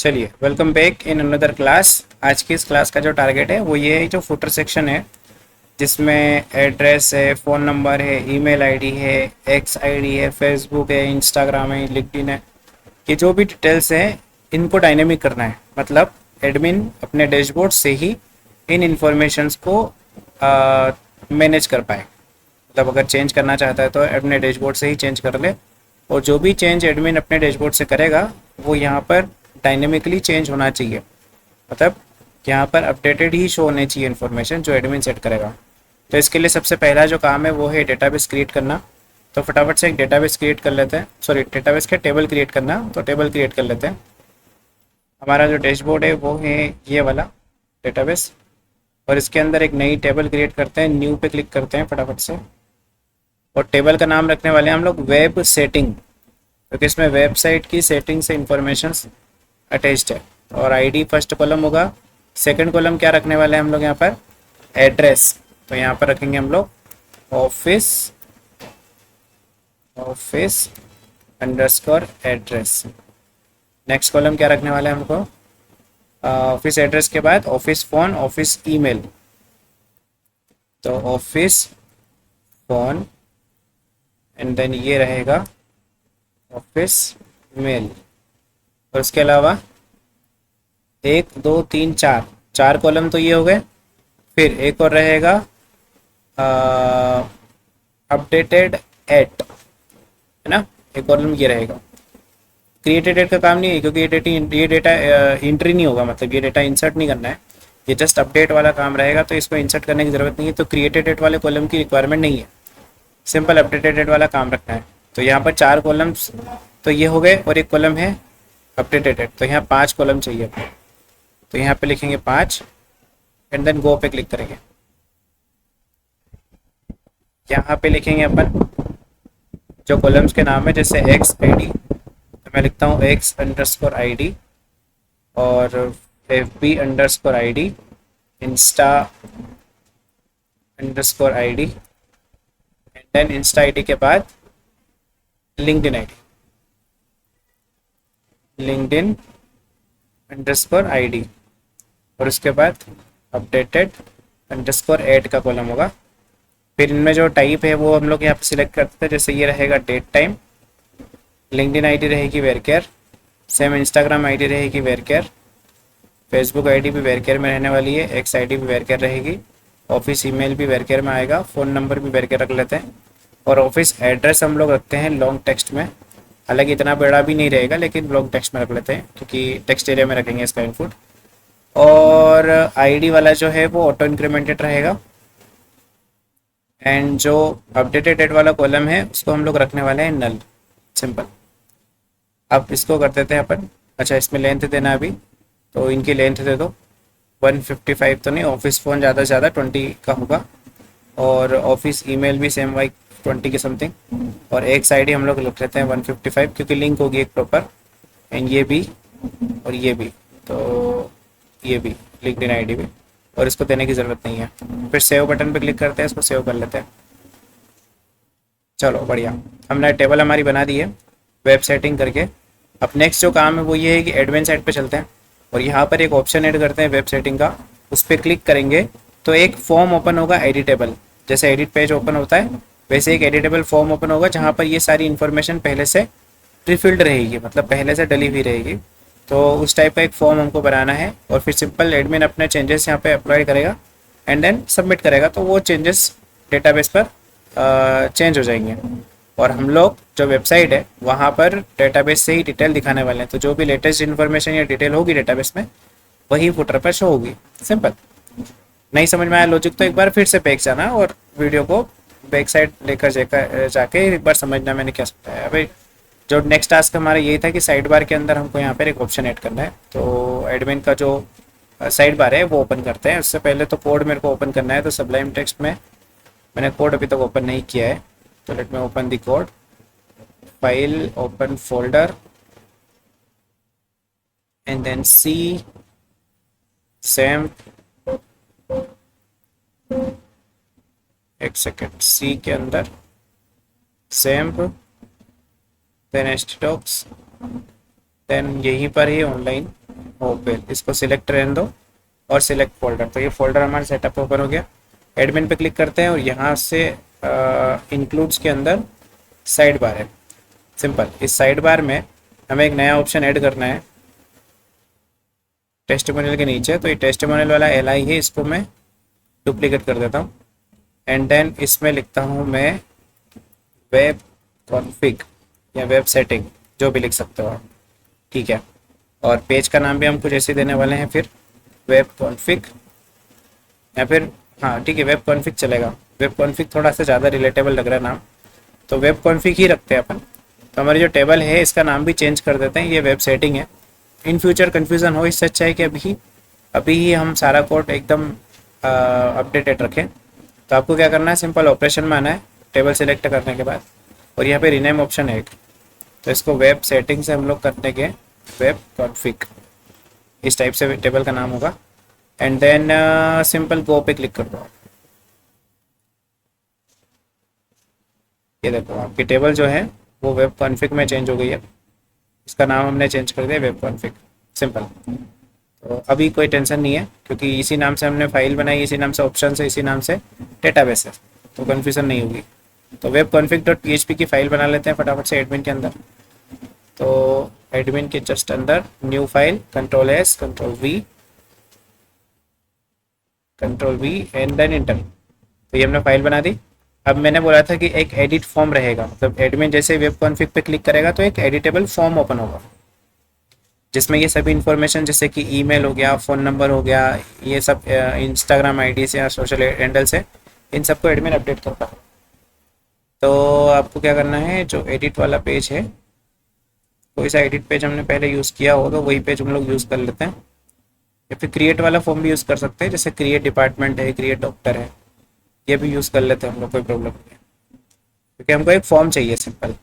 चलिए, welcome back in another class. आज की इस क्लास का जो टारगेट है वो ये है, जो फुटर सेक्शन है जिसमें एड्रेस है, फ़ोन नंबर है, ईमेल आईडी है, एक्स आईडी है, फेसबुक है, इंस्टाग्राम है, लिंक्डइन है, ये जो भी डिटेल्स है इनको डायनेमिक करना है। मतलब एडमिन अपने डैशबोर्ड से ही इन इंफॉर्मेशंस को मैनेज कर पाए। मतलब अगर चेंज करना चाहता है तो अपने डैशबोर्ड से ही चेंज कर ले, और जो भी चेंज एडमिन अपने डैशबोर्ड से करेगा वो यहाँ पर डायनेमिकली चेंज होना चाहिए। मतलब यहाँ पर अपडेटेड ही शो होने चाहिए इन्फॉर्मेशन जो एडमिन सेट करेगा। तो इसके लिए सबसे पहला जो काम है वो है डेटाबेस क्रिएट करना। तो फटाफट से एक डेटाबेस क्रिएट कर लेते हैं, सॉरी डेटाबेस के टेबल क्रिएट करना, तो टेबल क्रिएट कर लेते हैं। हमारा जो डैशबोर्ड है वो है ये वाला डेटाबेस, और इसके अंदर एक नई टेबल क्रिएट करते हैं। न्यू पे क्लिक करते हैं फटाफट से, और टेबल का नाम रखने वाले हैं हम लोग वेब सेटिंग, क्योंकि इसमें वेबसाइट की सेटिंग से इंफॉर्मेशन अटैच्ड है। और आईडी फर्स्ट कॉलम होगा। सेकंड कॉलम क्या रखने वाले हैं हम लोग यहाँ पर? एड्रेस। तो यहाँ पर रखेंगे हम लोग office office underscore address. Next column क्या रखने वाले हैं हमको? ऑफिस एड्रेस के बाद ऑफिस फ़ोन, ऑफिस ईमेल। तो ऑफिस फ़ोन एंड देन ये रहेगा ऑफिस मेल। और उसके अलावा 1 2 3 4 चार कॉलम तो ये हो गए। फिर एक और रहेगा अपडेटेड एट, है ना, एक कॉलम ये रहेगा। क्रिएटेड एट का काम नहीं है, क्योंकि ये डेटा एंट्री नहीं होगा, मतलब ये डेटा इंसर्ट नहीं करना है, ये जस्ट अपडेट वाला काम रहेगा। तो इसको इंसर्ट करने की ज़रूरत नहीं है, तो क्रिएटेड एट वाले कॉलम की रिक्वायरमेंट नहीं है, सिंपल अपडेटेड एट वाला काम रखना है। तो यहाँ पर 4 कॉलम्स तो ये हो गए, और एक कॉलम है अपडेटेड एट, तो यहाँ 5 कॉलम चाहिए। तो यहाँ पे लिखेंगे 5 एंड देन गो पे क्लिक करेंगे। यहाँ पे लिखेंगे अपन जो कॉलम्स के नाम है, जैसे एक्स आई डी, तो मैं लिखता हूँ एक्स अंडरस्कोर आई डी, और F B underscore I D, insta underscore I D, and then insta I D के बाद LinkedIn I D, LinkedIn underscore I D, और उसके बाद अपडेटेड अंडरस्कोर एड का कॉलम होगा। फिर इनमें जो टाइप है वो हम लोग यहाँ पे सिलेक्ट करते हैं, जैसे ये रहेगा डेट टाइम, लिंक्डइन आईडी रहेगी वेरकेयर, सेम इंस्टाग्राम आईडी रहेगी वेरकेयर, फेसबुक आईडी भी वेरकेयर में रहने वाली है, एक्स आईडी भी वेरकेयर रहेगी, ऑफिस ईमेल भी वेरकेयर में आएगा, फ़ोन नंबर भी वेरकेयर रख लेते हैं, और ऑफिस एड्रेस हम लोग रखते हैं लॉन्ग टेक्स्ट में। हालांकि इतना बड़ा भी नहीं रहेगा, लेकिन लॉन्ग टेक्स्ट में रख लेते हैं, क्योंकि टेक्स्ट एरिया में रखेंगे इसका इनपुट। और आईडी वाला जो है वो ऑटो इंक्रीमेंटेड रहेगा, एंड जो अपडेटेड डेट वाला कॉलम है उसको हम लोग रखने वाले हैं नल, सिंपल। अब इसको कर देते हैं अपन। अच्छा, इसमें लेंथ देना अभी, तो इनकी लेंथ दे दो 155 तो नहीं, ऑफिस फ़ोन ज़्यादा से ज़्यादा 20 का होगा, और ऑफिस ईमेल भी सेम वाई 20 के समथिंग, और एक साइड ही हम लोग लिख लेते हैं 155, क्योंकि लिंक होगी एक प्रॉपर, एंड ये भी और ये भी, तो ये भी लिंक्डइन आईडी भी, और इसको देने की ज़रूरत नहीं है। फिर सेव बटन पे क्लिक करते हैं, इसको सेव कर लेते हैं। चलो बढ़िया, हमने टेबल हमारी बना दी है वेब सेटिंग करके। अब नेक्स्ट जो काम है वो ये है कि एडमिन साइड पे चलते हैं, और यहाँ पर एक ऑप्शन ऐड करते हैं वेब सेटिंग का। उस पर क्लिक करेंगे तो एक फॉर्म ओपन होगा एडिटेबल, जैसे एडिट पेज ओपन होता है वैसे एक एडिटेबल फॉर्म ओपन होगा, जहाँ पर ये सारी इन्फॉर्मेशन पहले से प्रीफिल्ड रहेगी, मतलब पहले से डली हुई रहेगी। तो उस टाइप का एक फॉर्म हमको बनाना है, और फिर सिंपल एडमिन अपने चेंजेस यहाँ पे अप्लाई करेगा एंड देन सबमिट करेगा, तो वो चेंजेस डेटाबेस पर चेंज हो जाएंगे। और हम लोग जो वेबसाइट है वहाँ पर डेटाबेस से ही डिटेल दिखाने वाले हैं, तो जो भी लेटेस्ट इन्फॉर्मेशन या डिटेल होगी डेटाबेस में वही फुटर पर शो होगी, सिंपल। नहीं समझ में आया लॉजिक तो एक बार फिर से बैक जाना और वीडियो को बैक साइड लेकर जाके एक बार समझना मैंने क्या समझाया। भाई जो नेक्स्ट टास्क हमारा यही था कि साइड बार के अंदर हमको यहाँ पर एक ऑप्शन ऐड करना है। तो एडमिन का जो साइड बार है वो ओपन करते हैं। उससे पहले तो कोड मेरे को ओपन करना है, तो सबलाइम टेक्स्ट में मैंने कोड अभी तक ओपन नहीं किया है, तो let me open the code, file, open folder, and then C XAMPP, एक सेकेंड, सी के अंदर सैम्प, देन एचटीडॉक्स, देन यहीं पर ही ऑनलाइन ओपन, इसको सिलेक्ट रहने दो और सिलेक्ट फोल्डर। तो ये फोल्डर हमारा सेटअप ओपन हो गया। एडमिन पे क्लिक करते हैं और यहाँ से इंक्लूड्स के अंदर साइड बार है। सिंपल, इस साइड बार में हमें एक नया ऑप्शन ऐड करना है टेस्टिमोनियल के नीचे। तो ये टेस्टिमोनियल वाला एल आई है, इसको मैं डुप्लीकेट कर देता हूँ एंड देन इसमें लिखता हूँ मैं वेब कॉन्फ़िग या वेब सेटिंग, जो भी लिख सकते हो आप, ठीक है। और पेज का नाम भी हम कुछ ऐसे देने वाले हैं, फिर वेब कॉन्फ़िग या फिर हाँ ठीक है, वेब कॉन्फ़िग चलेगा। वेब कॉन्फ़िग थोड़ा सा ज़्यादा रिलेटेबल लग रहा है नाम, तो वेब कॉन्फ़िग ही रखते हैं अपन। तो हमारी जो टेबल है इसका नाम भी चेंज कर देते हैं, ये वेब सेटिंग है। इन फ्यूचर कन्फ्यूज़न हो, इससे अच्छा है कि अभी ही हम सारा कोड एकदम अपडेटेड रखें। तो आपको क्या करना है, सिंपल ऑपरेशन में आना है टेबल सेलेक्ट करने के बाद, और यहाँ पे रीनेम ऑप्शन है एक, तो इसको वेब सेटिंग से हम लोग कर देंगे वेब कॉन्फ़िग, इस टाइप से टेबल का नाम होगा। एंड देन सिंपल गो पे क्लिक कर दो। ये देखो आपकी टेबल जो है वो वेब कॉन्फ़िग में चेंज हो गई है। इसका नाम हमने चेंज कर दिया वेब कॉन्फ़िग, सिंपल। तो अभी कोई टेंशन नहीं है, क्योंकि इसी नाम से हमने फाइल बनाई, इसी नाम से ऑप्शन है, इसी नाम से डेटाबेस है, तो कन्फ्यूज़न नहीं होगी। तो वेब कॉन्फ़िग डॉट PHP की फ़ाइल बना लेते हैं फटाफट से एडमिन के अंदर। तो एडमिन के जस्ट अंदर new file, control V and then enter. तो ये हमने फाइल बना दी। अब मैंने बोला था कि एक एडिट फॉर्म रहेगा, मतलब एडमिन जैसे वेब कॉन्फ़िग पे क्लिक करेगा तो एक एडिटेबल फॉर्म ओपन होगा, जिसमें ये सभी इन्फॉर्मेशन जैसे कि ईमेल हो गया, फ़ोन नंबर हो गया, ये सब इंस्टाग्राम आईडी से या सोशल हैंडल से, इन सबको एडमिन अपडेट करता है। तो आपको क्या करना है, जो एडिट वाला पेज है, कोई सा एडिट पेज हमने पहले यूज़ किया हो तो वही पेज हम लोग यूज़ कर लेते हैं, या फिर क्रिएट वाला फॉर्म भी यूज़ कर सकते हैं, जैसे क्रिएट डिपार्टमेंट है, क्रिएट डॉक्टर है, ये भी यूज़ कर लेते हैं हम लोग, कोई प्रॉब्लम नहीं है। क्योंकि हमको एक फॉर्म चाहिए सिंपल,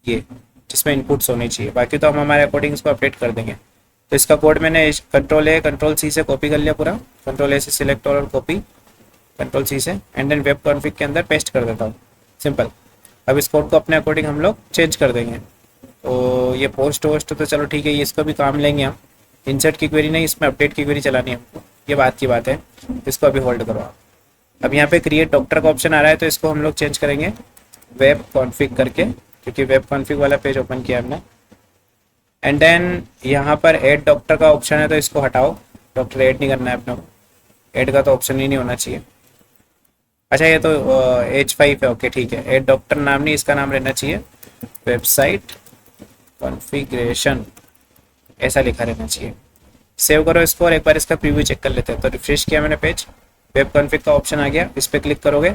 ये जिसमें इनपुट्स होनी चाहिए, बाकी तो हम हमारे अकॉर्डिंग इसको अपडेट कर देंगे। तो इसका कोड मैंने कंट्रोल C से कॉपी कर लिया पूरा, कंट्रोल A से सिलेक्ट और कॉपी, कंट्रोल C से, एंड देन वेब कॉन्फ़िग के अंदर पेस्ट कर देता हूँ, सिंपल। अब इस कोड को अपने अकॉर्डिंग हम लोग चेंज कर देंगे। तो ये पोस्ट वोस्ट तो चलो ठीक है, ये इसको भी काम लेंगे हम, इंसर्ट की क्वेरी नहीं, इसमें अपडेट की क्वेरी चलानी है हमको, ये बात की बात है। इसको अभी होल्ड करो आप। अब यहाँ पे क्रिएट डॉक्टर का ऑप्शन आ रहा है, तो इसको हम लोग चेंज करेंगे वेब कॉन्फ़िग करके, क्योंकि वेब कॉन्फ़िग वाला पेज ओपन किया हमने। एंड देन यहाँ पर ऐड डॉक्टर का ऑप्शन है, तो इसको हटाओ, डॉक्टर ऐड नहीं करना है अपने को, ऐड का तो ऑप्शन ही नहीं होना चाहिए। अच्छा ये तो H5 है, ओके ठीक है, ऐड डॉक्टर नाम नहीं, इसका नाम रहना चाहिए वेबसाइट कॉन्फ़िगरेशन, ऐसा लिखा रहना चाहिए। सेव करो इसको और एक बार इसका प्रीव्यू चेक कर लेते हैं। तो रिफ्रेश किया मैंने पेज, वेब कॉन्फ़िग का ऑप्शन आ गया, इस पर क्लिक करोगे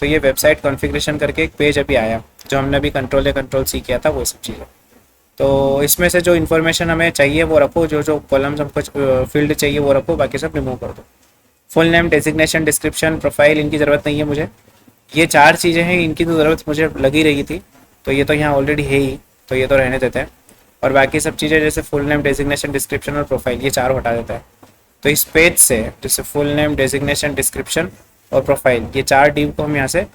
तो ये वेबसाइट कॉन्फ़िगरेशन करके एक पेज अभी आया, जो हमने अभी कंट्रोल C किया था, वो सब चीज़ें। तो इसमें से जो इन्फॉर्मेशन हमें चाहिए वो रखो, जो जो कॉलम्स हमको फील्ड चाहिए वो रखो, बाकी सब रिमूव कर दो। Full name, designation, description, profile, इनकी ज़रूरत नहीं है मुझे। ये 4 चीज़ें हैं, इनकी तो ज़रूरत मुझे लगी रही थी, तो ये तो यहाँ ऑलरेडी है ही, तो ये तो रहने देते हैं। और बाकी सब चीज़ें जैसे फुल नेम, डेजिग्नेशन, डिस्क्रिप्शन और प्रोफाइल, ये 4 हटा देता है। तो इस पेज से जैसे फुल नेम, डेजिग्नेशन, डिस्क्रिप्शन और प्रोफाइल, ये 4 डिव को हम यहाँ से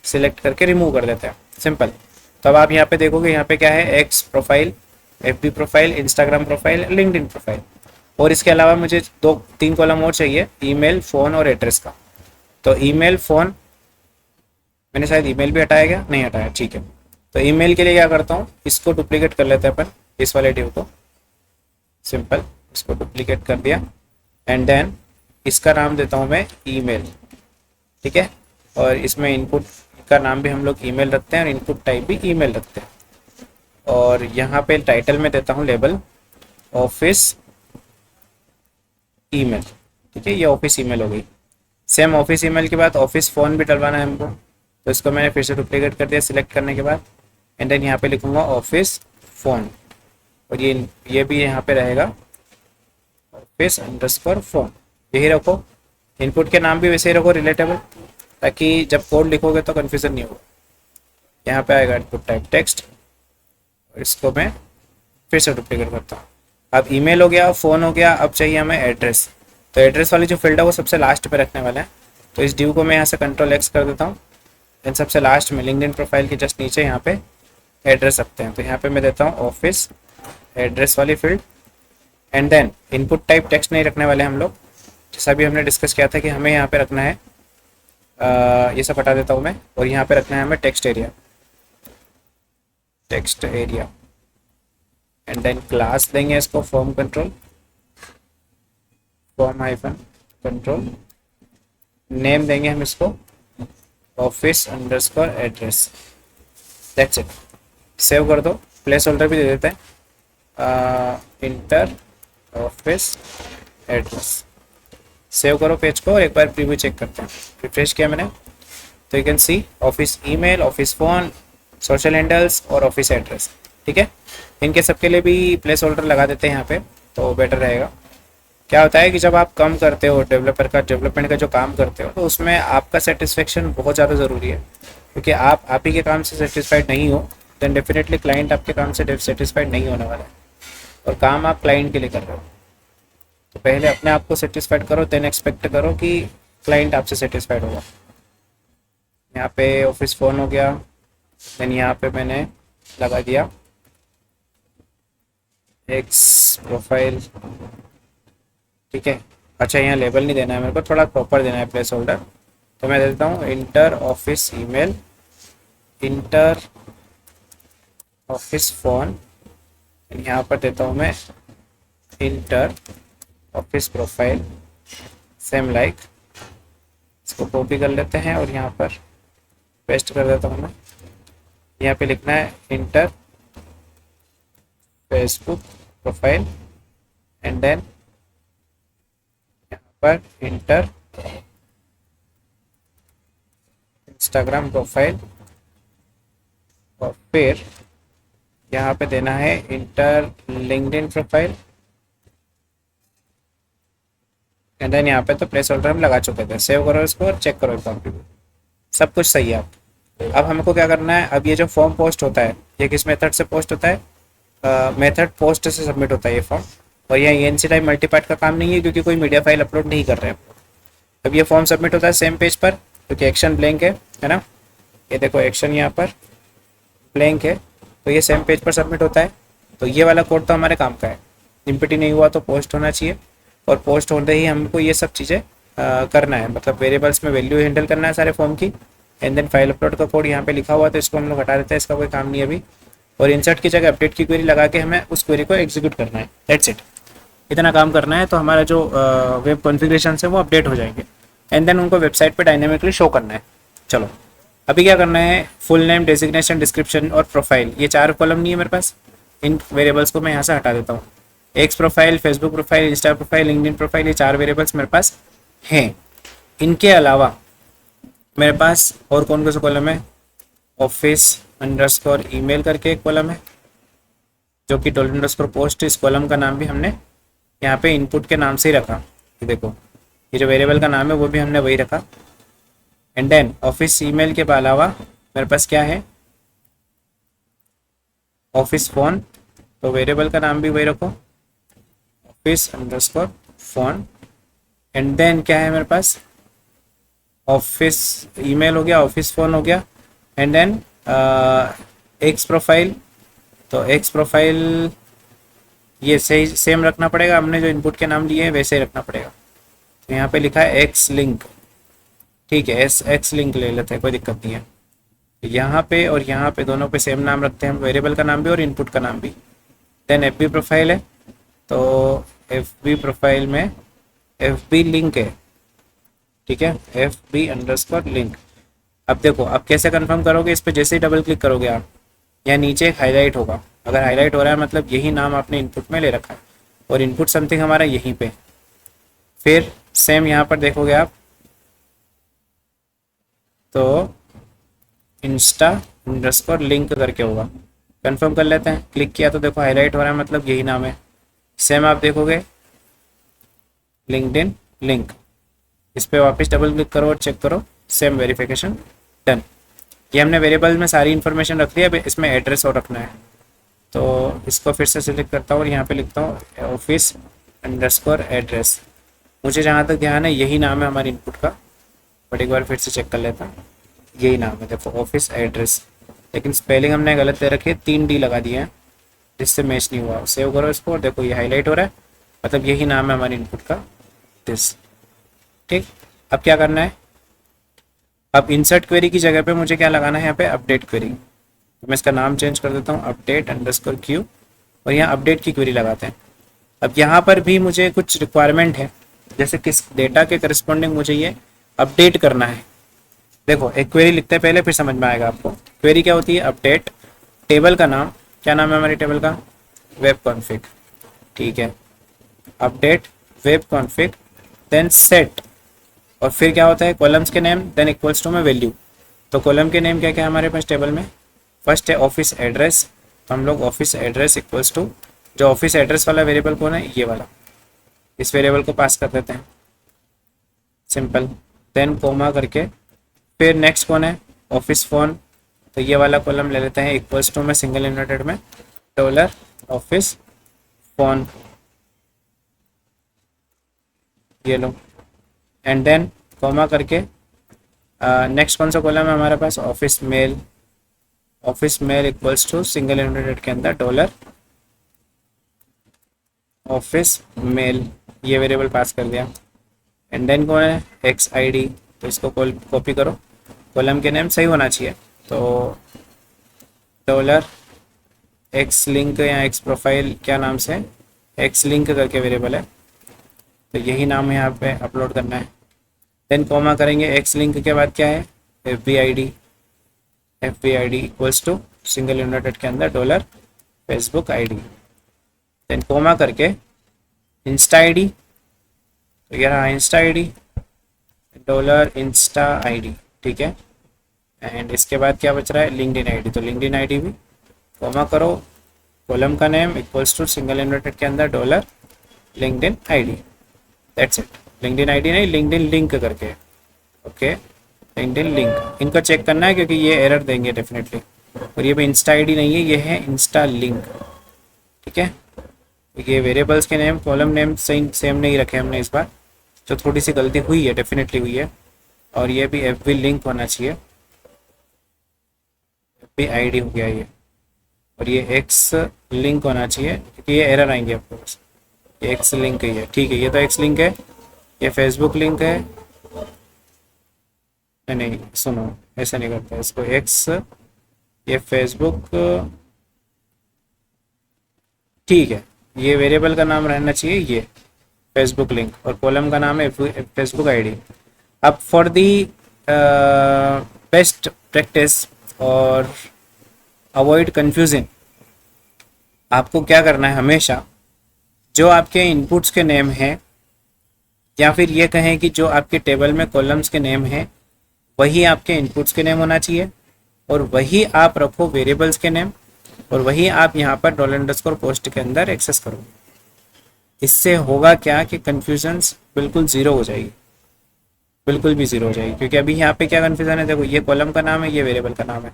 सिलेक्ट करके रिमूव कर देते हैं, सिंपल। तो अब आप यहाँ पे देखोगे, यहाँ पे क्या है, x profile, FB profile, Instagram profile, LinkedIn profile, और इसके अलावा मुझे 2-3 कॉलम और चाहिए, ईमेल, फ़ोन और एड्रेस का। तो ईमेल, फ़ोन, मैंने शायद ईमेल भी हटाया गया, नहीं हटाया, ठीक है। तो ईमेल के लिए क्या करता हूँ, इसको डुप्लीकेट कर लेते हैं अपन, इस वाले डिव को, सिंपल, इसको डुप्लीकेट कर दिया एंड देन इसका नाम देता हूँ मैं ईमेल, ठीक है। और इसमें इनपुट का नाम भी हम लोग ईमेल रखते हैं और इनपुट टाइप भी ईमेल रखते हैं। और यहाँ पे टाइटल में देता हूँ लेबल ऑफिस ईमेल, ठीक है, ये ऑफिस ईमेल हो गई। सेम ऑफिस ईमेल के बाद ऑफिस फ़ोन भी डलवाना है हमको, तो इसको मैंने फिर से डुप्लीकेट कर दिया सिलेक्ट करने के बाद, एंड देन यहाँ पे लिखूँगा ऑफिस फ़ोन, और ये भी यहाँ पे रहेगा ऑफिस अंडरस्कोर फ़ोन, यही रखो। इनपुट के नाम भी वैसे ही रखो रिलेटेबल, ताकि जब कोड लिखोगे तो कन्फ्यूज़न नहीं होगा। यहाँ पे आएगा इनपुट टाइप टेक्स्ट, और इसको मैं फिर से डुप्लीकेट करता हूँ। अब ईमेल हो गया, फ़ोन हो गया, अब चाहिए हमें एड्रेस। तो एड्रेस वाली जो फील्ड है वो सबसे लास्ट पे रखने वाला है, तो इस डिव को मैं यहाँ से कंट्रोल X कर देता हूँ, एंड सबसे लास्ट में लिंक्डइन प्रोफाइल के जस्ट नीचे यहाँ पे एड्रेस रखते हैं। तो यहाँ पे मैं देता हूँ ऑफिस एड्रेस वाली field, and then input type text नहीं रखने वाले हम लोग, जैसा भी हमने डिस्कस किया था कि हमें यहाँ पे रखना है ये सब हटा देता हूँ मैं, और यहाँ पे रखना है हमें text area, text area. And then class देंगे इसको form control, form hyphen control. Name देंगे हम इसको office underscore address, that's it. Save कर दो, प्लेस होल्डर भी दे देते हैं इंटर ऑफिस एड्रेस। सेव करो पेज को और एक बार प्रीव्यू चेक करते हैं। रिफ्रेश किया मैंने तो you can see office email, office phone, social handles और ऑफिस एड्रेस। ठीक है, इनके सबके लिए भी प्लेस होल्डर लगा देते हैं यहाँ पे तो बेटर रहेगा। क्या होता है कि जब आप काम करते हो डेवलपर का, डेवलपमेंट का जो काम करते हो, तो उसमें आपका सेटिस्फेक्शन बहुत ज़्यादा ज़रूरी है, क्योंकि आप ही के काम से सेटिस्फाइड नहीं हो देन डेफिनेटली क्लाइंट आपके काम से सेटिस्फाइड नहीं होने वाला है, और काम आप क्लाइंट के लिए कर रहे हो। तो पहले अपने आप को सेटिस्फाइड करो, देन एक्सपेक्ट करो कि क्लाइंट आपसे सेटिस्फाइड होगा। यहाँ पे ऑफिस फ़ोन हो गया, देन यहाँ पे मैंने लगा दिया एक्स प्रोफाइल। ठीक है, अच्छा यहाँ लेबल नहीं देना है मेरे को, थोड़ा प्रॉपर देना है प्लेस होल्डर, तो मैं देता हूँ inter office email, inter office phone, यहाँ पर देता हूँ मैं inter office profile, same like. इसको कॉपी कर लेते हैं और यहाँ पर पेस्ट कर देता हूँ मैं। यहाँ पे लिखना है enter Facebook profile and then यहाँ पर इंटर इंस्टाग्राम प्रोफाइल, और फिर यहाँ पे देना है enter LinkedIn profile and then यहाँ पे तो प्लेस होल्डर हम लगा चुके थे। सेव करो इसको और चेक करो एक बार, सब कुछ सही है। अब हमको क्या करना है, अब ये जो फॉर्म पोस्ट होता है ये किस मेथड से पोस्ट होता है, मेथड पोस्ट से सबमिट होता है ये फॉर्म, और ये एन सी टाइप मल्टीपार्ट का काम नहीं है क्योंकि कोई मीडिया फाइल अपलोड नहीं कर रहे हैं। अब ये फॉर्म सबमिट होता है सेम पेज पर, क्योंकि एक्शन ब्लैंक है ना, ये देखो एक्शन यहाँ पर ब्लैंक है, तो ये सेम पेज पर सबमिट होता है। तो ये वाला कोड तो हमारे काम का है, इम्पिटी नहीं हुआ तो पोस्ट होना चाहिए, और पोस्ट होते ही हमको ये सब चीज़ें करना है, मतलब वेरिएबल्स में वैल्यू हैंडल करना है सारे फॉर्म की। एंड देन फाइल अपलोड का कोड यहाँ पे लिखा हुआ है, तो इसको हम लोग हटा देते हैं, इसका कोई काम नहीं है अभी। और इंसर्ट की जगह अपडेट की क्वेरी लगा के हमें उस क्वेरी को एग्जीक्यूट करना है, दैट्स इट। इतना काम करना है तो हमारा जो वेब कॉन्फ़िगरेशन है वो अपडेट हो जाएंगे, एंड देन उनको वेबसाइट पे डायनेमिकली शो करना है। चलो अभी क्या करना है, फुल नेम, डेजिग्नेशन, डिस्क्रिप्शन और प्रोफाइल, ये 4 कॉलम नहीं है मेरे पास। इन वेरिएबल्स को मैं यहाँ से हटा देता हूँ। X profile, Facebook profile, Insta profile, LinkedIn profile, ये 4 वेरिएबल्स मेरे पास हैं। इनके अलावा मेरे पास और कौन कौन से कॉलम है, ऑफिस अंडरस्कोर ईमेल करके एक कॉलम है जो कि डॉलर अंडरस्कोर पोस्ट, इस कॉलम का नाम भी हमने यहाँ पे इनपुट के नाम से ही रखा। ये देखो ये जो वेरिएबल का नाम है वो भी हमने वही रखा। एंड देन ऑफिस ईमेल के अलावा मेरे पास क्या है, ऑफिस फ़ोन, तो वेरिएबल का नाम भी वही रखो, office underscore phone. And then क्या है मेरे पास, ऑफिस ईमेल हो गया, ऑफिस फ़ोन हो गया, एंड देन एक्स प्रोफाइल, तो एक्स प्रोफाइल ये सही सेम रखना पड़ेगा, हमने जो इनपुट के नाम लिए हैं वैसे ही रखना पड़ेगा। तो यहाँ पे लिखा है एक्स लिंक, ठीक है, एक्स लिंक ले लेते हैं, कोई दिक्कत नहीं है। यहाँ पे और यहाँ पे दोनों पे सेम नाम रखते हैं हम, वेरिएबल का नाम भी और इनपुट का नाम भी। देन एफ बी प्रोफाइल है, तो एफ बी प्रोफाइल में एफ बी लिंक है, ठीक है, एफ बी अंडरस्कोर लिंक। अब देखो अब कैसे कंफर्म करोगे, इस पर जैसे ही डबल क्लिक करोगे आप, यहाँ नीचे एक हाईलाइट होगा, अगर हाईलाइट हो रहा है मतलब यही नाम आपने इनपुट में ले रखा है, और इनपुट समथिंग हमारा यहीं पे। फिर सेम यहाँ पर देखोगे आप तो इंस्टा अंडरस्कोर लिंक करके होगा, कंफर्म कर लेते हैं। क्लिक किया तो देखो हाईलाइट हो रहा है, मतलब यही नाम है। सेम आप देखोगे लिंक्डइन लिंक, इस पर वापस डबल क्लिक करो और चेक करो, सेम वेरिफिकेशन डन। ये हमने वेरिएबल में सारी इन्फॉर्मेशन रख दी, अब इसमें एड्रेस और रखना है, तो इसको फिर से सिलेक्ट करता हूँ और यहाँ पे लिखता हूँ ऑफिस अंडरस्कोर एड्रेस। मुझे जहाँ तक ध्यान है यही नाम है हमारे इनपुट का, बट एक बार फिर से चेक कर लेता हूँ, यही नाम है देखो ऑफिस एड्रेस, लेकिन स्पेलिंग हमने गलत दे रखी है, 3 D लगा दिए हैं जिससे मैच नहीं हुआ। सेव करो इसको और देखो ये हाईलाइट हो रहा है, मतलब यही नाम है हमारे इनपुट का, दिस। ठीक, अब क्या करना है, अब इंसर्ट क्वेरी की जगह पे मुझे क्या लगाना है यहाँ पे, अपडेट क्वेरी। तो मैं इसका नाम चेंज कर देता हूँ, अपडेट अंडरस्कोर क्यू, और यहाँ अपडेट की क्वेरी लगाते हैं। अब यहाँ पर भी मुझे कुछ रिक्वायरमेंट है, जैसे किस डेटा के करस्पॉन्डिंग मुझे ये अपडेट करना है। देखो एक क्वेरी लिखते हैं पहले, फिर समझ में आएगा आपको। क्वेरी क्या होती है, अपडेट, टेबल का नाम, क्या नाम है हमारे टेबल का, वेब कॉन्फ़िग। ठीक है, update web config, then set, और फिर क्या होता है, कॉलम्स के नेम, देन इक्वल्स टू में वैल्यू। तो कॉलम के नेम क्या क्या है हमारे पास टेबल में, फर्स्ट है ऑफिस एड्रेस, तो हम लोग ऑफिस एड्रेस इक्वल्स टू, जो ऑफिस एड्रेस वाला वेरिएबल कौन है, ये वाला, इस वेरिएबल को पास कर देते हैं, सिंपल। देन कोमा करके, फिर नेक्स्ट कौन है, ऑफिस फ़ोन, तो ये वाला कॉलम ले लेते हैं, इक्वल्स टू में सिंगल इन्वर्टेड में डॉलर ऑफिस फ़ोन, ये लो। एंड देन कोमा करके नेक्स्ट कौन सा कॉलम है हमारे पास, office mail, office mail equals to single inverted के अंदर डॉलर ऑफिस मेल, ये वेरिएबल पास कर दिया। एंड देन कौन है, एक्स आई डी, तो इसको कॉपी करो, कॉलम के नेम सही होना चाहिए, तो डॉलर एक्स लिंक या एक्स प्रोफाइल, क्या नाम से, एक्स लिंक करके वेरिएबल है, तो यही नाम यहाँ पे अपलोड करना है। देन कॉमा करेंगे, एक्स लिंक के बाद क्या है, F B I D, F B I D equals to single inverted के अंदर dollar Facebook I D. Then comma करके इंस्टा आई डी, तो ये रहा insta I D, dollar insta I D, ठीक है। एंड इसके बाद क्या बच रहा है, लिंक्डइन आई डी, तो लिंक्डइन आई डी भी कॉमा करो, कॉलम का name equals to single inverted के अंदर dollar LinkedIn I D, that's it. LinkedIn I D नहीं, लिंक्डइन लिंक करके, ओके, लिंक्डइन लिंक, इनको चेक करना है क्योंकि ये एरर देंगे डेफिनेटली। और ये भी इंस्टा आई डी नहीं है, ये है इंस्टा लिंक, ठीक है। ये वेरिएबल्स के नेम, कॉलम नेम सेम नहीं रखे हमने इस बार, जो थोड़ी सी गलती हुई है, डेफिनेटली हुई है। और ये भी एफ बी लिंक होना चाहिए, एफ बी आई डी हो गया ये, और ये एक्स लिंक होना चाहिए क्योंकि ये एरर आएंगे आपको बस, ये एक्स लिंक ही है, ठीक है। ये तो एक्स लिंक है, ये फेसबुक लिंक है, नहीं सुनो, ऐसा नहीं करता इसको, एक्स, ये फेसबुक, ठीक है। ये वेरिएबल का नाम रहना चाहिए ये फेसबुक लिंक, और कॉलम का नाम है फेसबुक आईडी। अब फॉर दी बेस्ट प्रैक्टिस और अवॉइड कंफ्यूजिंग, आपको क्या करना है, हमेशा जो आपके इनपुट्स के नेम हैं, या फिर ये कहें कि जो आपके टेबल में कॉलम्स के नेम हैं, वही आपके इनपुट्स के नेम होना चाहिए, और वही आप रखो वेरिएबल्स के नेम, और वही आप यहाँ पर डॉलर अंडरस्कोर पोस्ट के अंदर एक्सेस करो। इससे होगा क्या कि कन्फ्यूजन्स बिल्कुल ज़ीरो हो जाएगी, बिल्कुल भी ज़ीरो हो जाएगी, क्योंकि अभी यहाँ पे क्या कन्फ्यूज़न है, देखो ये कॉलम का नाम है, ये वेरिएबल का नाम है,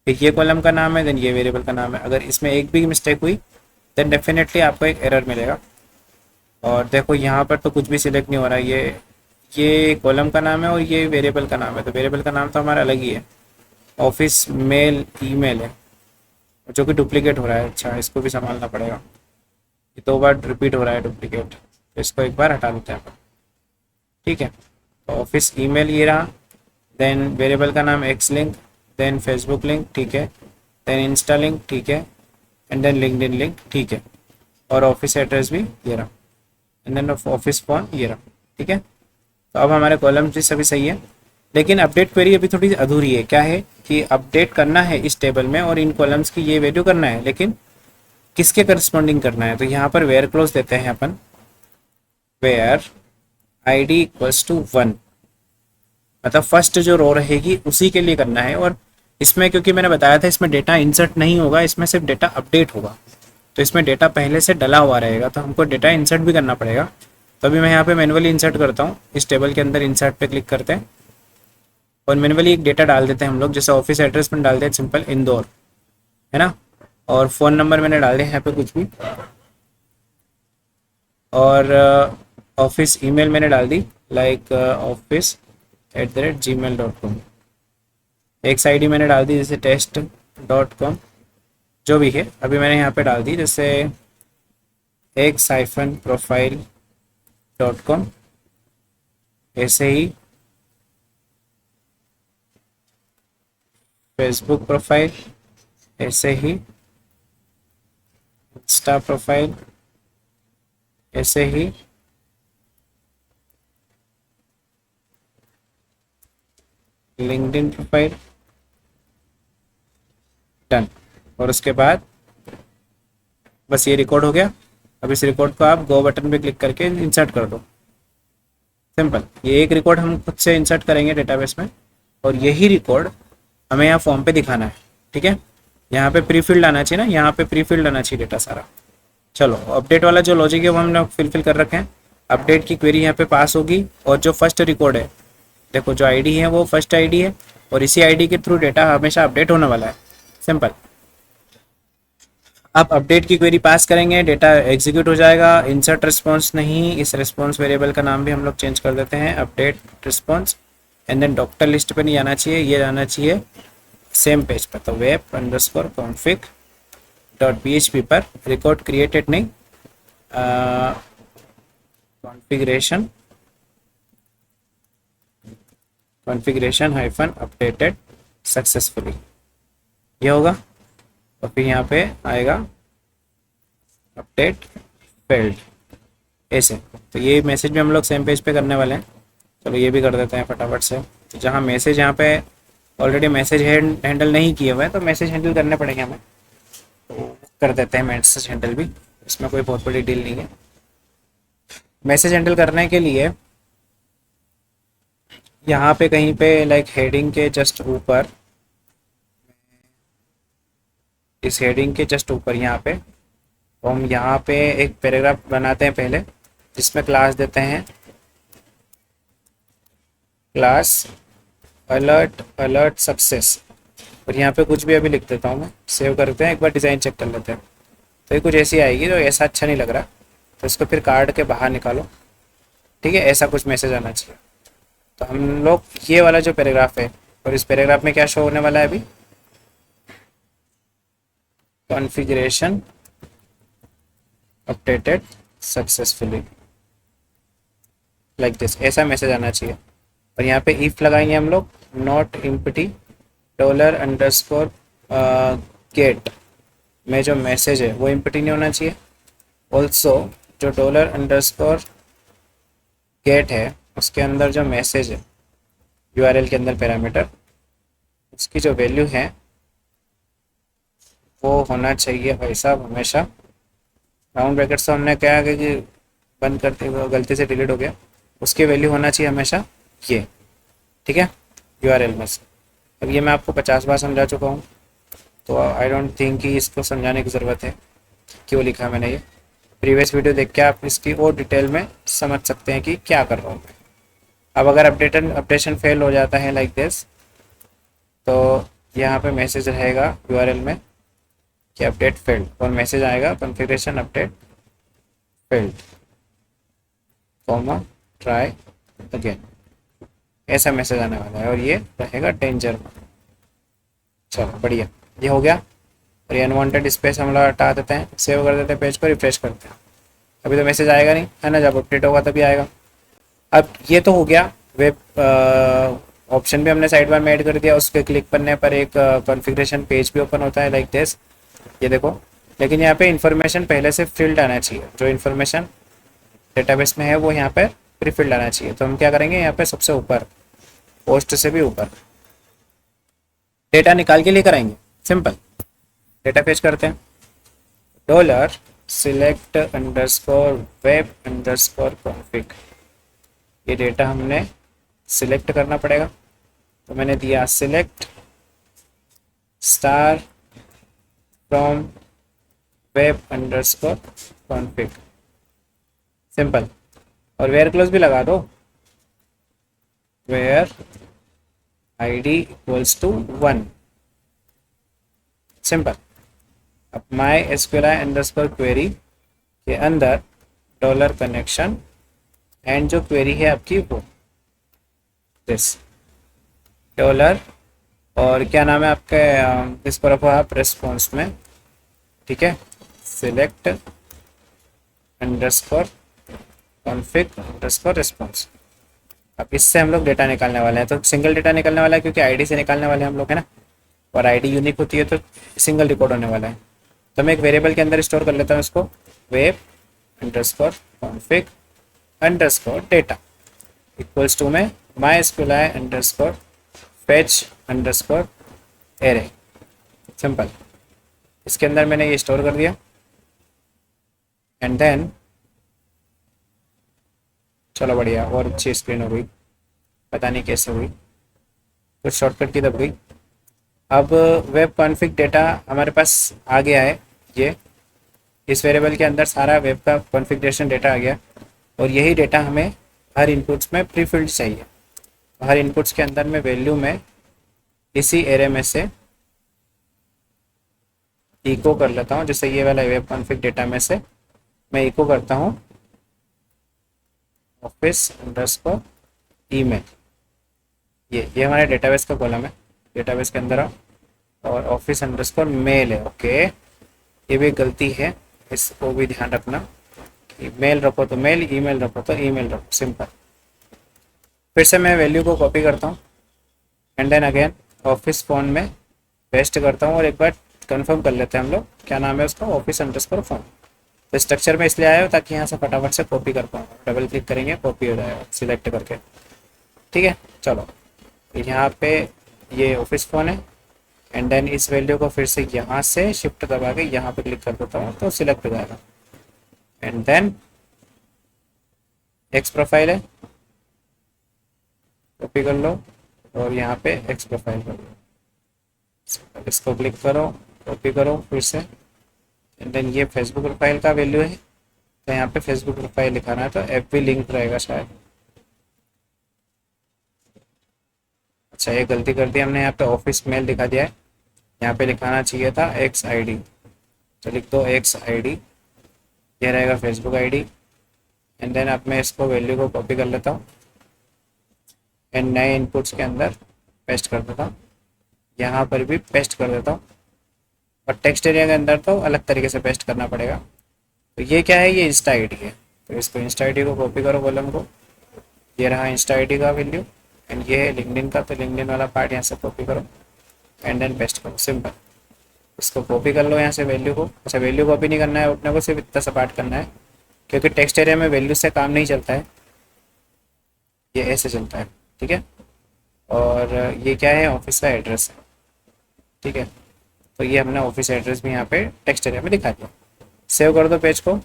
फिर ये कॉलम का नाम है, देन ये वेरिएबल का नाम है। अगर इसमें एक भी मिस्टेक हुई देन डेफिनेटली आपको एक एरर मिलेगा। और देखो यहाँ पर तो कुछ भी सिलेक्ट नहीं हो रहा है, ये कॉलम का नाम है और ये वेरिएबल का नाम है, तो वेरिएबल का नाम तो हमारा अलग ही है, ऑफिस मेल ईमेल है, जो कि डुप्लीकेट हो रहा है। अच्छा, इसको भी संभालना पड़ेगा, ये 2 बार रिपीट हो रहा है डुप्लीकेट, तो इसको एक बार हटा देते हैं, ठीक है। तो ऑफिस ईमेल ये रहा, देन वेरिएबल का नाम X link, then Facebook link, ठीक है, देन इंस्टा लिंक, ठीक है, एंड देन लिंक्डइन लिंक, ठीक है, और ऑफिस एड्रेस भी ये रहा, एंड देन ऑफिस फोन ये रहा, ठीक है। तो अब हमारे कॉलम्स भी सभी सही है, लेकिन अपडेट क्वेरी अभी थोड़ी अधूरी है। क्या है कि अपडेट करना है इस टेबल में और इन कॉलम्स की ये वैल्यू करना है, लेकिन किसके करस्पॉन्डिंग करना है, तो यहाँ पर वेयर क्लोज देते हैं अपन, where I D equals to 1, मतलब फर्स्ट जो रो रहेगी उसी के लिए करना है। और इसमें क्योंकि मैंने बताया था इसमें डेटा इंसर्ट नहीं होगा, इसमें सिर्फ डेटा अपडेट होगा, तो इसमें डेटा पहले से डला हुआ रहेगा, तो हमको डेटा इंसर्ट भी करना पड़ेगा। तो अभी मैं यहाँ पे मैनुअली इंसर्ट करता हूँ, इस टेबल के अंदर इंसर्ट पे क्लिक करते हैं और मैनुअली एक डेटा डाल देते हैं हम लोग, जैसे ऑफिस एड्रेस में डालते हैं सिंपल इंदौर, है ना, और फ़ोन नंबर मैंने डाल दिया यहाँ पे कुछ भी, और ऑफिस ईमेल मैंने डाल दी like office@gmail.com, X I D मैंने डाल दी जैसे test.com, जो भी है अभी मैंने यहाँ पे डाल दी, जैसे x-profile.com, ऐसे ही फेसबुक प्रोफाइल, ऐसे ही इंस्टा प्रोफाइल, ऐसे ही लिंक्डइन प्रोफाइल, डन। और उसके बाद बस ये रिकॉर्ड हो गया। अब इस रिकॉर्ड को आप गो बटन पे क्लिक करके इंसर्ट कर दो। सिंपल, ये एक रिकॉर्ड हम खुद से इंसर्ट करेंगे डेटाबेस में, और यही रिकॉर्ड हमें यहाँ फॉर्म पे दिखाना है। ठीक है, यहाँ पे प्री फील्ड आना चाहिए ना, यहाँ पे प्री फील्ड आना चाहिए डेटा सारा। चलो, अपडेट वाला जो लॉजिक है वो हमने फिल कर रखे हैं। अपडेट की क्वेरी यहाँ पे पास होगी, और जो फर्स्ट रिकॉर्ड है, देखो जो आईडी है वो फर्स्ट आईडी है, और इसी आईडी के थ्रू डेटा हमेशा अपडेट होने वाला है। सिंपल, आप अपडेट की क्वेरी पास करेंगे, डेटा एग्जीक्यूट हो जाएगा। इंसर्ट रिस्पॉन्स नहीं, इस रिस्पॉन्स वेरिएबल का नाम भी हम लोग चेंज कर देते हैं, update response. And then doctor list पे नहीं आना चाहिए, ये आना चाहिए सेम पेज पर, तो web underscore config dot php पर रिकॉर्ड क्रिएटेड नहीं, configuration configuration hyphen updated successfully, ये होगा। और फिर यहाँ पे आएगा अपडेट फेल्ड, ऐसे। तो ये मैसेज भी हम लोग सेम पेज पे करने वाले हैं। चलो ये भी कर देते हैं फटाफट से। तो जहाँ मैसेज, यहाँ पे ऑलरेडी मैसेज हैंडल नहीं किए हुए हैं, तो मैसेज हैंडल करने पड़ेंगे हमें, तो कर देते हैं मैसेज हैंडल भी, इसमें कोई बहुत बड़ी डील नहीं है। मैसेज हैंडल करने के लिए यहाँ पे कहीं पे लाइक हेडिंग के जस्ट ऊपर, इस हेडिंग के जस्ट ऊपर यहाँ पे, तो हम यहाँ पे एक पैराग्राफ बनाते हैं पहले, जिसमें क्लास देते हैं, क्लास अलर्ट अलर्ट सक्सेस। और यहाँ पे कुछ भी अभी लिख देता हूँ मैं, सेव करते हैं, एक बार डिज़ाइन चेक कर लेते हैं। तो ये कुछ ऐसी आएगी, तो ऐसा अच्छा नहीं लग रहा, तो इसको फिर कार्ड के बाहर निकालो। ठीक है, ऐसा कुछ मैसेज आना चाहिए। तो हम लोग ये वाला जो पैराग्राफ है, और इस पैराग्राफ में क्या शो होने वाला है अभी, configuration updated successfully, like this, ऐसा मैसेज आना चाहिए। और यहाँ पे इफ लगाएंगे हम लोग, not empty dollar underscore get में जो मैसेज है वो एम्प्टी नहीं होना चाहिए। ऑल्सो जो डॉलर अंडरस्कोर गेट है उसके अंदर जो मैसेज है यूआरएल के अंदर पैरामीटर, उसकी जो वैल्यू है वो होना चाहिए भाई साहब हमेशा, राउंड ब्रैकेट्स तो हमने क्या है कि बंद करते हुए गलती से डिलीट हो गया, उसकी वैल्यू होना चाहिए हमेशा ये। ठीक है, यूआरएल में से। अब ये मैं आपको 50 बार समझा चुका हूँ, तो आई डोंट थिंक कि इसको समझाने की ज़रूरत है क्यों लिखा मैंने ये। प्रीवियस वीडियो देख के आप इसकी और डिटेल में समझ सकते हैं कि क्या कर रहा हूँ मैं। अब अगर अपडेशन फेल हो जाता है लाइक दिस, तो यहाँ पे मैसेज रहेगा यूआरएल में कि अपडेट फेल्ड, और मैसेज आएगा configuration update failed, comma try again, ऐसा मैसेज आने वाला है, और ये रहेगा डेंजर। चलो बढ़िया, ये हो गया। और ये अनवांटेड स्पेस हम लोग हटा देते हैं, सेव कर देते हैं पेज को, रिफ्रेश करते हैं। अभी तो मैसेज आएगा नहीं है ना, जब अपडेट होगा तभी आएगा। अब ये तो हो गया, वेब ऑप्शन भी हमने साइड बार में ऐड कर दिया, उसके क्लिक करने पर एक कॉन्फ़िगरेशन पेज भी ओपन होता है लाइक दिस, ये देखो। लेकिन यहाँ पे इंफॉर्मेशन पहले से फील्ड आना चाहिए, जो इन्फॉर्मेशन डेटाबेस में है वो यहाँ पर प्री फील्ड आना चाहिए। तो हम क्या करेंगे, यहाँ पे सबसे ऊपर, पोस्ट से भी ऊपर डेटा निकाल के लेकर आएंगे। सिंपल, डेटा पेज करते हैं, dollar select underscore web underscore config, ये डेटा हमने सिलेक्ट करना पड़ेगा। तो मैंने दिया select star from web underscore config, simple. और वेयर क्लोज भी लगा दो, where ID equals to 1, simple. अब माई एसक्यूएल अंडरस्कोर क्वेरी के अंदर डॉलर कनेक्शन एंड जो क्वेरी है आपकी वो दिस डॉलर, और क्या नाम है आपके, इस पर आप रिस्पॉन्स में, ठीक है, select underscore config underscore response. अब इससे हम लोग डेटा निकालने वाले हैं, तो सिंगल डेटा निकलने वाला है क्योंकि आईडी से निकालने वाले हैं हम लोग, है ना, और आईडी यूनिक होती है तो सिंगल रिकॉर्ड होने वाला है। तो मैं एक वेरिएबल के अंदर स्टोर कर लेता हूँ इसको, web underscore config underscore data equals to में my SQL underscore fetch underscore array. Simple, इसके अंदर मैंने ये स्टोर कर दिया एंड देन चलो बढ़िया, और अच्छी स्क्रीन हो गई, पता नहीं कैसे हुई, कुछ शॉर्टकट की दब गई। अब वेब कॉन्फिग डेटा हमारे पास आ गया है, ये इस वेरिएबल के अंदर सारा वेब का कॉन्फ़िगरेशन डेटा आ गया, और यही डेटा हमें हर इनपुट्स में प्री फिल्ड चाहिए। तो हर इनपुट्स के अंदर मैं वैल्यू में इसी एरे में से इको कर लेता हूँ। जैसे ये वाला वेब कॉन्फिग डेटा में से मैं इको करता हूँ ऑफिस अंडरस्कोर ईमेल, ये हमारे डेटाबेस का कॉलम है, डेटाबेस के अंदर और ऑफिस अंडरस्कोर मेल है। ओके, ये भी गलती है, इसको भी ध्यान रखना, मेल रखो तो मेल, ईमेल रखो तो ईमेल रखो, सिंपल। फिर से मैं वैल्यू को कॉपी करता हूँ and then again office phone में पेस्ट करता हूँ, और एक बार कंफर्म कर लेते हैं हम लोग, क्या नाम है उसका, ऑफिस अंडरस्कोर फोन। तो स्ट्रक्चर में इसलिए आया हो ताकि यहाँ से फटाफट से कॉपी कर पाऊँ, डबल क्लिक करेंगे कॉपी हो जाएगा सिलेक्ट करके, ठीक है। चलो यहाँ पे ये ऑफिस फ़ोन है एंड देन इस वैल्यू को फिर से यहाँ से शिफ्ट दबा के यहाँ पे क्लिक कर देता हूँ तो सिलेक्ट हो जाएगा। एंड देन एक्स प्रोफाइल है, कॉपी कर लो और यहाँ पे एक्स प्रोफाइल कर लो, इसको क्लिक करो कॉपी करो फिर से, एंड देन ये फेसबुक प्रोफाइल का वैल्यू है, तो यहाँ पे फेसबुक प्रोफाइल लिखाना है, तो एफ भी लिंक रहेगा शायद। अच्छा, ये गलती कर दी हमने, यहाँ पे ऑफिस मेल दिखा दिया है, यहाँ पे लिखाना चाहिए था एक्स आईडी, तो लिख दो एक्स आईडी, ये रहेगा फेसबुक आईडी। एंड देन अब मैं इसको वैल्यू को कॉपी कर लेता हूँ एंड नए इनपुट्स के अंदर पेस्ट कर देता हूँ, यहाँ पर भी पेस्ट कर देता हूँ, और टेक्स्ट एरिया के अंदर तो अलग तरीके से पेस्ट करना पड़ेगा। तो ये क्या है, ये इंस्टा आईडी है, तो इसको इंस्टा आईडी को कॉपी करो कॉलम को, ये रहा इंस्टा आईडी का वैल्यू, एंड ये है लिंक्डइन का, तो लिंक्डइन वाला पार्ट यहाँ से कॉपी करो एंड देन पेस्ट करो, सिंपल। इसको कॉपी कर लो यहाँ से वैल्यू को। अच्छा, वैल्यू कॉपी नहीं करना है अपने को, सिर्फ इतना सा पार्ट करना है, क्योंकि टेक्स्ट एरिया में वैल्यू से काम नहीं चलता है, ये ऐसे चलता है, ठीक है। और ये क्या है, ऑफिस का एड्रेस है, ठीक है। तो ये हमने ऑफिस एड्रेस भी यहाँ पे टेक्स्ट एरिया में दिखा दिया। सेव कर दो पेज को,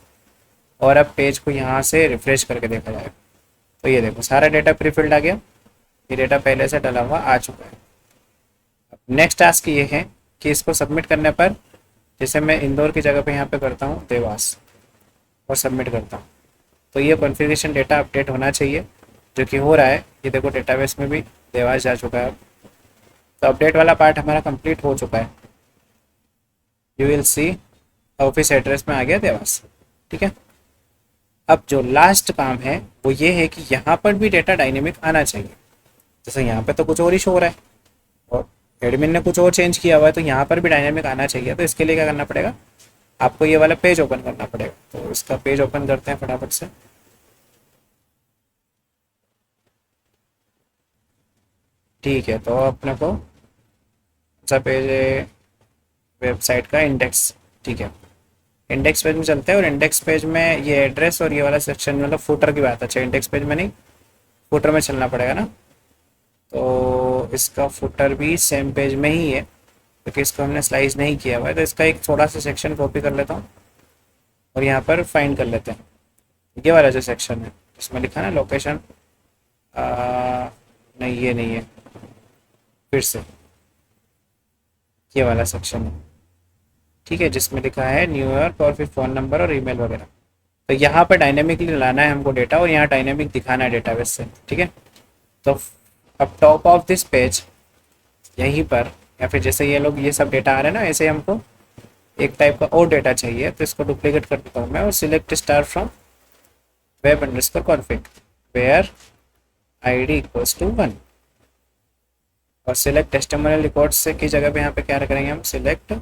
और अब पेज को यहाँ से रिफ्रेश करके देखा जाएगा, तो ये देखो सारा डेटा प्री फिल्ड आ गया, ये डेटा पहले से डला हुआ आ चुका है। अब नेक्स्ट टास्क ये है कि इसको सबमिट करने पर, जैसे मैं इंदौर की जगह पे यहाँ पे करता हूँ देवास और सबमिट करता हूँ, तो ये कॉन्फ़िगरेशन डेटा अपडेट होना चाहिए, जो कि हो रहा है। ये देखो डेटाबेस में भी देवास जा चुका है, तो अपडेट वाला पार्ट हमारा कंप्लीट हो चुका है। You will see office address में आ गया देवास, ठीक है। अब जो लास्ट काम है वो ये है कि यहाँ पर भी डेटा डायनेमिक आना चाहिए। जैसे यहाँ पे तो कुछ और ही शो हो रहा है और एडमिन ने कुछ और चेंज किया हुआ है, तो यहाँ पर भी डायनेमिक आना चाहिए। तो इसके लिए क्या करना पड़ेगा, आपको ये वाला पेज ओपन करना पड़ेगा। तो इसका पेज ओपन करते हैं फटाफट से। ठीक है, तो अपने को सा पेज है वेबसाइट का इंडेक्स, ठीक है। इंडेक्स पेज में चलते हैं, और इंडेक्स पेज में ये एड्रेस और ये वाला सेक्शन, मतलब फुटर की बात है। अच्छा, इंडेक्स पेज में नहीं, फुटर में चलना पड़ेगा ना, तो इसका फुटर भी सेम पेज में ही है, क्योंकि इसको हमने स्लाइस नहीं किया हुआ है। तो इसका एक थोड़ा सा सेक्शन कॉपी कर लेता हूँ और यहाँ पर फाइंड कर लेते हैं। ये वाला जो सेक्शन है इसमें लिखा ना लोकेशन, नहीं ये नहीं है, फिर से ये वाला सेक्शन है, ठीक है, जिसमें लिखा है न्यूयॉर्क और फिर फ़ोन नंबर और ईमेल वगैरह। तो यहाँ पर डायनेमिकली लाना है हमको डेटा, और यहाँ डायनेमिक दिखाना है डेटाबेस से, ठीक है। तो अब टॉप ऑफ दिस पेज यहीं पर, या फिर जैसे ये लोग ये सब डेटा आ रहे हैं ना, ऐसे हमको एक टाइप का और डेटा चाहिए, तो इसको डुप्लीकेट कर देता हूँ मैं, और select star from web underscore config where ID equals to 1, और सिलेक्ट टेस्टिमोनियल रिकॉर्ड्स से की जगह पे यहाँ पे क्या करेंगे हम, सिलेक्ट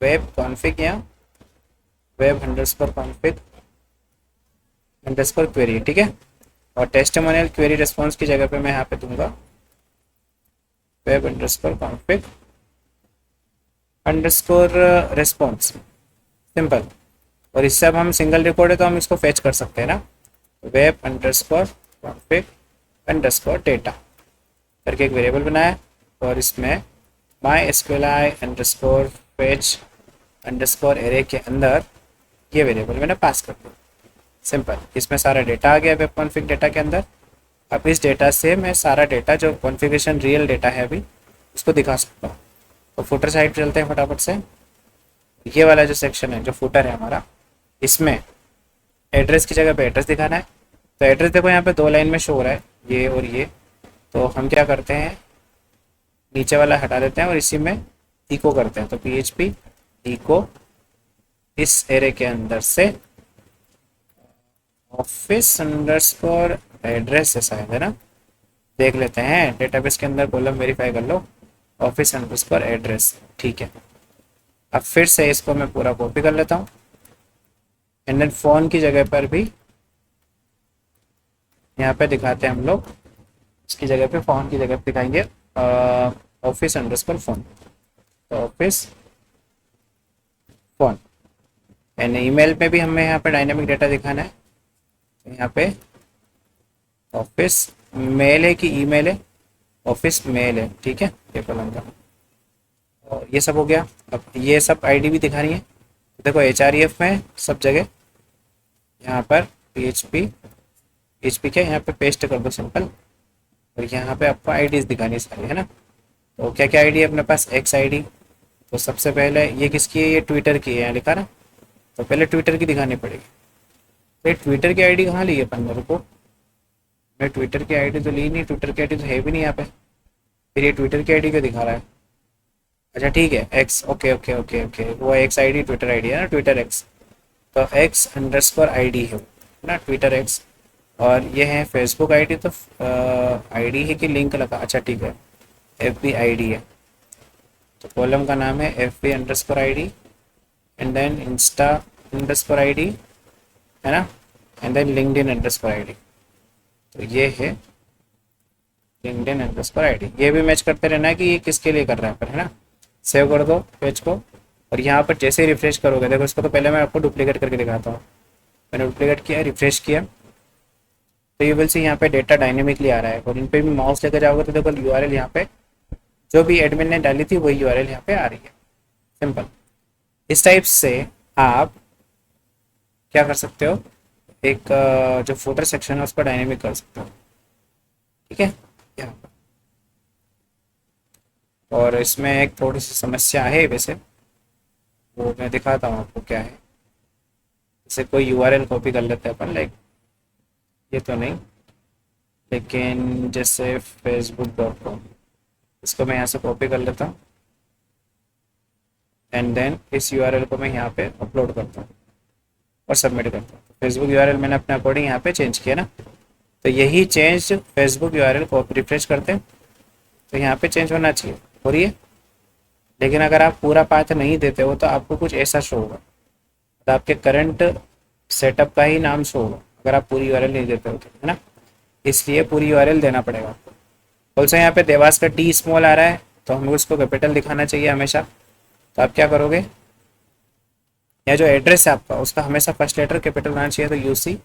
वेब कॉन्फिग या web underscore config underscore query, ठीक है। और टेस्टिमोनियल क्वेरी रिस्पॉन्स की जगह पे मैं यहाँ पे दूंगा web underscore config underscore response, simple. और इससे अब हम सिंगल रिकॉर्ड है तो हम इसको फेच कर सकते हैं ना, web underscore config underscore data करके एक वेरिएबल बनाया और इसमें माई एसक्यूएलआई अंडरस्कोर फेच अंडरस्कोर एरे के अंदर ये वेरिएबल मैंने पास कर दिया, सिंपल। इसमें सारा डेटा आ गया वेब कॉन्फिग डेटा के अंदर। अब इस डेटा से मैं सारा डेटा जो कॉन्फ़िगरेशन रियल डेटा है अभी उसको दिखा सकता हूँ। तो फुटर साइड चलते हैं फटाफट से। ये वाला जो सेक्शन है जो फुटर है हमारा, इसमें एड्रेस की जगह पे एड्रेस दिखाना है। तो एड्रेस देखो यहाँ पे 2 लाइन में शो हो रहा है, ये और ये। तो हम क्या करते हैं, नीचे वाला हटा देते हैं और इसी में इको करते हैं। तो PHP इको इस एरे के अंदर से ऑफिस अंडरस्कोर एड्रेस है शायद, है ना, देख लेते हैं डेटाबेस के अंदर, कॉलम वेरीफाई कर लो, ऑफिस अंडरस्कोर एड्रेस, ठीक है। अब फिर से इसको मैं पूरा कॉपी कर लेता हूँ एंड देन फ़ोन की जगह पर भी यहाँ पे दिखाते हैं हम लोग, इसकी जगह पे फ़ोन की जगह पे दिखाएंगे ऑफिस अंडरस्कोर फ़ोन। तो ऑफिस फ़ोन एंड ईमेल पे भी हमें यहाँ पे डायनेमिक डेटा दिखाना है। तो यहाँ पे ऑफिस मेल है कि ईमेल है, ऑफिस मेल है, ठीक है, ये कॉलम का। और ये सब हो गया। अब ये सब आईडी भी दिखानी है। देखो HREF में सब जगह यहाँ पर PHP के यहाँ पे पेस्ट कर दो सिंपल। और यहाँ पे आपको आईडीज दिखानी सारी, है ना। तो क्या क्या आईडी है अपने पास, एक्स आईडी। तो सबसे पहले ये किसकी है, ये ट्विटर की है, यहाँ लिखा ना। तो पहले ट्विटर की दिखानी पड़ेगी। तो ये ट्विटर की आईडी कहाँ ली है अपन मेरे को, मैं ट्विटर की आईडी तो ली नहीं, ट्विटर की आईडी तो है भी नहीं यहाँ पे। फिर ये ट्विटर की आईडी क्यों दिखा रहा है, अच्छा ठीक है x, okay okay okay okay, वो एक्स आईडी ट्विटर आईडी है ना, ट्विटर एक्स। तो एक्स अंडरस्कोर आईडी है ना, ट्विटर एक्स। और ये है फेसबुक आईडी। तो आईडी है कि लिंक लगा, अच्छा ठीक है, FB आईडी है। तो कॉलम का नाम है FB underscore ID and then insta underscore ID, है ना, and then LinkedIn underscore ID. तो ये है लिंक्डइन अंडरस्कोर आईडी। ये भी मैच करते रहना है कि ये किसके लिए कर रहा है पर, है ना। सेव कर दो पेज को और यहाँ पर जैसे ही रिफ्रेश करोगे, देखो इसको तो पहले मैं आपको डुप्लीकेट करके दिखाता हूँ। मैंने डुप्लीकेट किया, रिफ्रेश किया, तो ये विल से यहाँ पे डेटा डायनेमिकली आ रहा है। और इन पे भी माउस लेकर जाओगे तो देखो URL यहाँ पे जो भी एडमिन ने डाली थी वही URL यहाँ पे आ रही है, सिंपल। इस टाइप से आप क्या कर सकते हो, एक जो फुटर सेक्शन है उसको डायनेमिक कर सकते हो, ठीक है यहाँ पर। और इसमें एक थोड़ी सी समस्या है वैसे, वो मैं दिखाता हूँ आपको क्या है। जैसे कोई URL कॉपी कर लेते हैं अपन, लाइक ये तो नहीं, लेकिन जैसे facebook.com, इसको मैं यहाँ से कॉपी कर लेता हूँ एंड देन इस URL को मैं यहाँ पे अपलोड करता हूँ और सबमिट करता हूँ। फेसबुक URL मैंने अपने अकॉर्डिंग यहाँ पे चेंज किया ना। तो यही चेंज फेसबुक URL को रिफ्रेश करते हैं तो यहाँ पे चेंज होना चाहिए, हो रही है। लेकिन अगर आप पूरा पाथ नहीं देते हो तो आपको कुछ ऐसा शो होगा, तो आपके करंट सेटअप का ही नाम शो होगा अगर आप पूरी URL नहीं देते हो तो, है ना। इसलिए पूरी URL देना पड़ेगा आपको। ऑल्सो यहाँ पे देवास का T स्मॉल आ रहा है तो हमें उसको कैपिटल दिखाना चाहिए हमेशा। तो आप क्या करोगे, या जो एड्रेस है आपका उसका हमेशा फर्स्ट लेटर कैपिटल होना चाहिए। तो UC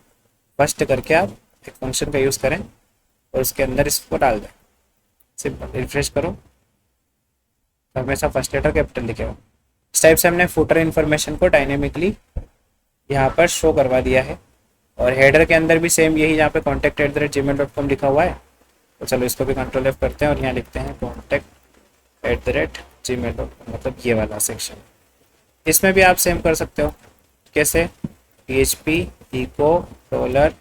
फर्स्ट करके आप एक फंक्शन का यूज़ करें और उसके अंदर इसको डाल दें, सिंपल। रिफ्रेश करो तो हमेशा फर्स्ट लेटर कैपिटल लिखेगा। इस टाइप से हमने फुटर इन्फॉर्मेशन को डायनेमिकली यहाँ पर शो करवा दिया है। और हेडर के अंदर भी सेम यही, यहाँ पे contact@gmail.com लिखा हुआ है। तो चलो इसको भी Ctrl F करते हैं और यहाँ लिखते हैं contact@gmail.com, मतलब ये वाला सेक्शन। इसमें भी आप सेम कर सकते हो, कैसे, PHP echo dollar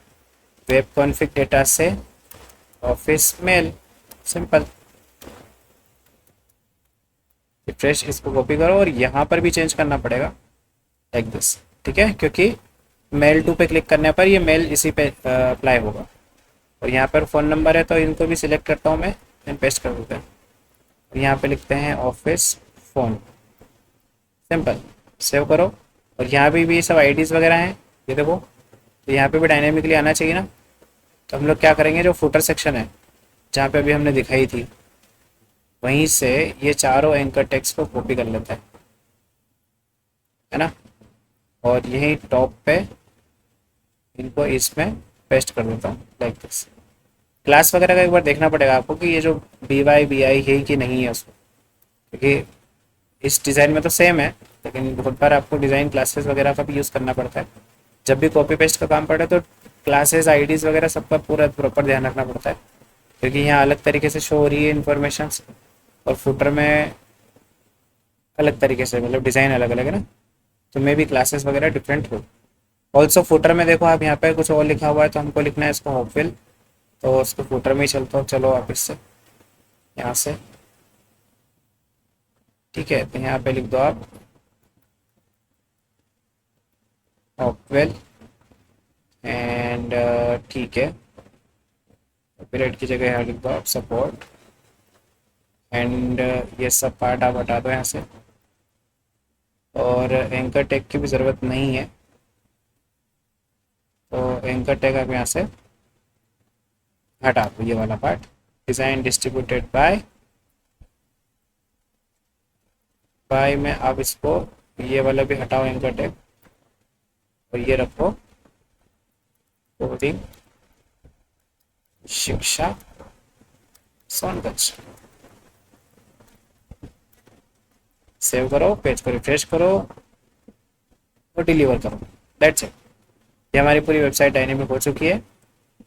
web config data से ऑफिस मेल, सिंपल। रिफ्रेश, इसको कॉपी करो और यहाँ पर भी चेंज करना पड़ेगा लाइक दिस, ठीक है, क्योंकि मेल टू पे क्लिक करने पर ये मेल इसी पे अप्लाई होगा। और यहाँ पर फ़ोन नंबर है तो इनको भी सिलेक्ट करता हूँ मैं एंड पेस्ट कर देते हैं। यहाँ पे लिखते हैं ऑफिस फ़ोन, सिंपल। सेव करो और यहाँ पे भी सब आईडीज़ वगैरह हैं, ये देखो। तो यहाँ पे भी डायनेमिकली आना चाहिए ना। तो हम लोग क्या करेंगे, जो फुटर सेक्शन है जहाँ पे अभी हमने दिखाई थी, वहीं से ये चारों एंकर टेक्स्ट को कॉपी कर लेते हैं, है ना। और यहीं टॉप पे इनको इसमें पेस्ट कर देता हूँ लाइक दिस। क्लास वगैरह का एक बार देखना पड़ेगा आपको कि ये जो बी वाई बी आई है कि नहीं है उसमें, क्योंकि इस डिज़ाइन में तो सेम है, लेकिन बहुत बार आपको डिज़ाइन क्लासेस वगैरह का भी यूज़ करना पड़ता है। जब भी कॉपी पेस्ट का काम पड़े तो क्लासेस आईडीज़ वगैरह सबका पूरा प्रॉपर ध्यान रखना पड़ता है, क्योंकि यहाँ अलग तरीके से शो हो रही है इन्फॉर्मेशन, और फुटर में अलग तरीके से, मतलब डिज़ाइन अलग अलग है ना। तो मे भी क्लासेस वगैरह डिफरेंट हो। ऑल्सो फुटर में देखो आप, यहाँ पे कुछ और लिखा हुआ है तो हमको लिखना है इसको होपविल, तो उसको फुटर में ही चलता हूँ। चलो आप इससे यहाँ से, ठीक है, तो यहाँ पे लिख दो आप होपवेल एंड ठीक है, कॉपीराइट की जगह यहाँ लिख दो आप सपोर्ट एंड ये सब पार्ट आप हटा दो यहाँ से। और एंकर टैग की भी ज़रूरत नहीं है, तो एंकर टैग आप यहाँ से हटा दो, ये वाला पार्ट। डिज़ाइन डिस्ट्रीब्यूटेड बाय में आप इसको, ये वाला भी हटाओ एंकर टैग, और ये रखो कोडिंग शिक्षा सोनगंज। सेव करो, पेज को रिफ्रेश करो और डिलीवर करो, दैट्स इट। ये हमारी पूरी वेबसाइट डायनेमिक हो चुकी है।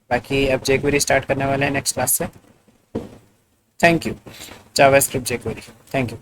बाकी अब जेक्वेरी स्टार्ट करने वाले हैं नेक्स्ट क्लास से। Thank you. JavaScript jQuery, thank you.